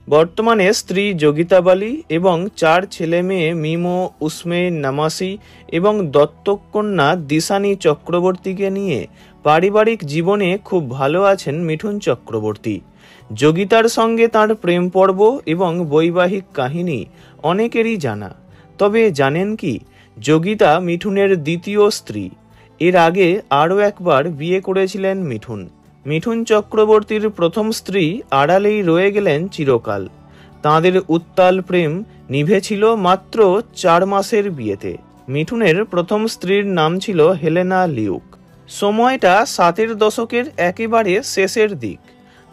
বর্তমানে স্ত্রী যোগিতা বালি এবং 4 ছেলে মেয়ে মিমো, উসমে, নামাসি এবং দত্তক কন্যা দিশানি চক্রবর্তীকে নিয়ে পারিবারিক জীবনে খুব ভালো আছেন মিঠুন চক্রবর্তী। যোগিতার সঙ্গে তার প্রেম পর্ব এবং বৈবাহিক কাহিনী অনেকেরই জানা। তবে জানেন কি, যোগিতা মিঠুনের দ্বিতীয় স্ত্রী। এর আগে আরও একবার বিয়ে করেছিলেন মিঠুন। মিঠুন চক্রবর্তীর প্রথম স্ত্রী আড়ালেই রয়ে গেলেন চিরকাল। তাঁদের উত্তাল প্রেম নিভেছিল মাত্র 4 মাসের বিয়েতে। মিঠুনের প্রথম স্ত্রীর নাম ছিল হেলেনা লিউক। সময়টা 60-এর দশকের একেবারে শেষের দিক।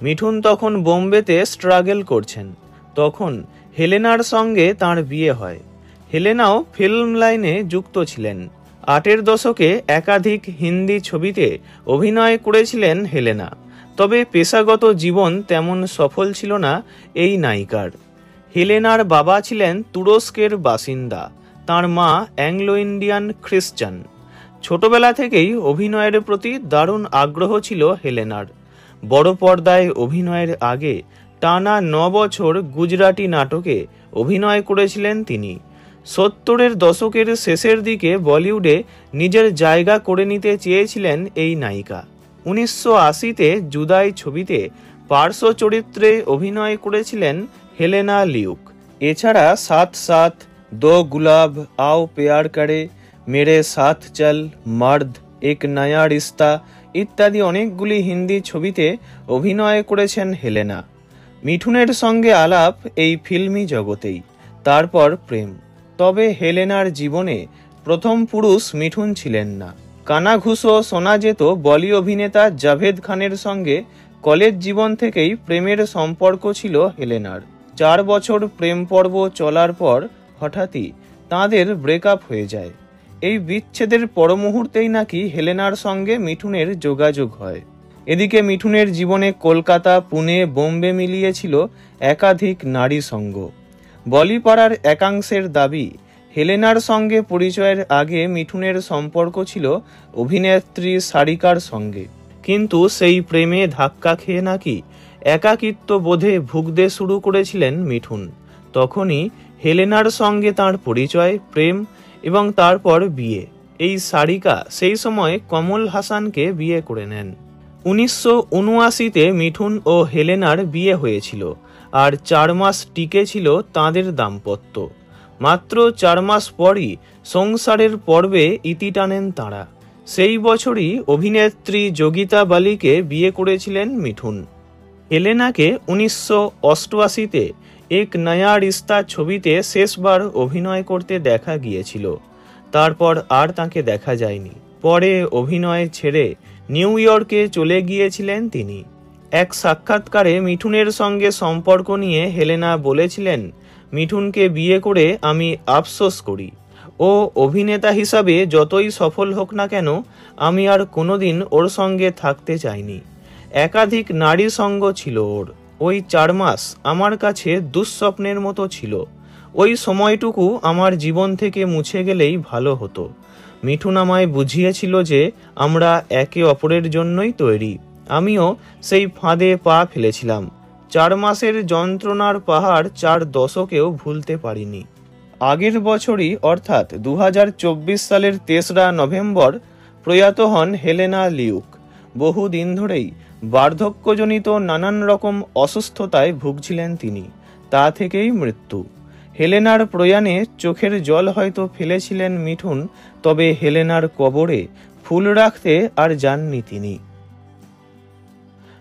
মিঠুন তখন বোম্বেতে স্ট্রাগল করছেন। তখন হেলেনার সঙ্গে তাঁর বিয়ে হয়। হেলেনাও ফিল্ম লাইনে যুক্ত ছিলেন। 8-এর দশকে একাধিক হিন্দি ছবিতে অভিনয় করেছিলেন হেলেনা। তবে পেশাগত জীবন তেমন সফল ছিল না এই নায়িকার। হেলেনার বাবা ছিলেন তুরস্কের বাসিন্দা, তার মা অ্যাংলো ইন্ডিয়ান খ্রিস্টান। ছোটবেলা থেকেই অভিনয়ের প্রতি দারুণ আগ্রহ ছিল হেলেনার। বড় পর্দায় অভিনয়ের আগে টানা 9 বছর গুজরাটি নাটকে অভিনয় করেছিলেন তিনি। 70-এর দশকের শেষের দিকে বলিউডে নিজের জায়গা করে নিতে চেয়েছিলেন এই নায়িকা। 1980-তে জুদাই ছবিতে পার্শ্ব চরিত্রে অভিনয় করেছিলেন হেলেনা লিউক। এছাড়া সাথ সাথ, দো গুলাব, আও প্যার করে, মেরে সাথ চল, মর্দ, এক নয়া রিস্তা ইত্যাদি অনেকগুলি হিন্দি ছবিতে অভিনয় করেছেন হেলেনা। মিঠুনের সঙ্গে আলাপ এই ফিল্মি জগতেই, তারপর প্রেম। তবে হেলেনার জীবনে প্রথম পুরুষ মিঠুন ছিলেন না। কানাঘুষো শোনা যেত বলি অভিনেতা জাভেদ খানের সঙ্গে কলেজ জীবন থেকেই প্রেমের সম্পর্ক ছিল হেলেনার। 4 বছর প্রেম পর্ব চলার পর হঠাৎই তাঁদের ব্রেকআপ হয়ে যায়। এই বিচ্ছেদের পর মুহূর্তেই নাকি হেলেনার সঙ্গে মিঠুনের যোগাযোগ হয়। এদিকে মিঠুনের জীবনে কলকাতা, পুনে, বোম্বে মিলিয়েছিল একাধিক নারী সঙ্গ। বলিপাড়ার একাংশের দাবি, হেলেনার সঙ্গে পরিচয়ের আগে মিঠুনের সম্পর্ক ছিল অভিনেত্রী সারিকার সঙ্গে। কিন্তু সেই প্রেমে ধাক্কা খেয়ে নাকি একাকিত্ব বোধে ভুগতে শুরু করেছিলেন মিঠুন। তখনই হেলেনার সঙ্গে তার পরিচয়, প্রেম এবং তারপর বিয়ে। এই সারিকা সেই সময় কমল হাসানকে বিয়ে করে নেন। 1979-তে মিঠুন ও হেলেনার বিয়ে হয়েছিল আর 4 মাস টিকে ছিল তাঁদের দাম্পত্য। মাত্র 4 মাস পরই সংসারের পর্বে ইতি টানেন তাঁরা। সেই বছরই অভিনেত্রী যোগিতা বালিকে বিয়ে করেছিলেন মিঠুন। হেলেনাকে 1988-তে এক নয়া রিস্তা ছবিতে শেষবার অভিনয় করতে দেখা গিয়েছিল। তারপর আর তাকে দেখা যায়নি। পরে অভিনয় ছেড়ে নিউ ইয়র্কে চলে গিয়েছিলেন তিনি। এক সাক্ষাৎকারে মিঠুনের সঙ্গে সম্পর্ক নিয়ে হেলেনা বলেছিলেন, মিঠুনকে বিয়ে করে আমি আফসোস করি। ও অভিনেতা হিসাবে যতই সফল হোক না কেন, আমি আর কোনোদিন ওর সঙ্গে থাকতে চাইনি। একাধিক নারী সঙ্গ ছিল ওর। ওই 4 মাস আমার কাছে দুঃস্বপ্নের মতো ছিল। ওই সময়টুকু আমার জীবন থেকে মুছে গেলেই ভালো হতো। মিঠুন আমায় বুঝিয়েছিল যে আমরা একে অপরের জন্যই তৈরি। আমিও সেই ফাঁদে পা ফেলেছিলাম। 4 মাসের যন্ত্রণার পাহাড় 4 দশকেও ভুলতে পারিনি। আগের বছরই অর্থাৎ 2024 সালের 3রা নভেম্বর প্রয়াত হন হেলেনা লিউক। বহুদিন ধরেই বার্ধক্যজনিত নানান রকম অসুস্থতায় ভুগছিলেন তিনি। তা থেকেই মৃত্যু। হেলেনার প্রয়াণে চোখের জল হয়তো ফেলেছিলেন মিঠুন, তবে হেলেনার কবরে ফুল রাখতে আর যাননি তিনি।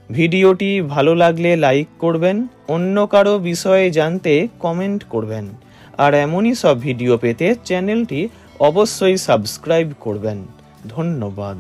ভিডিওটি ভালো লাগলে লাইক করবেন, অন্য কারো বিষয়ে জানতে কমেন্ট করবেন, আর এমনই সব ভিডিও পেতে চ্যানেলটি অবশ্যই সাবস্ক্রাইব করবেন। ধন্যবাদ।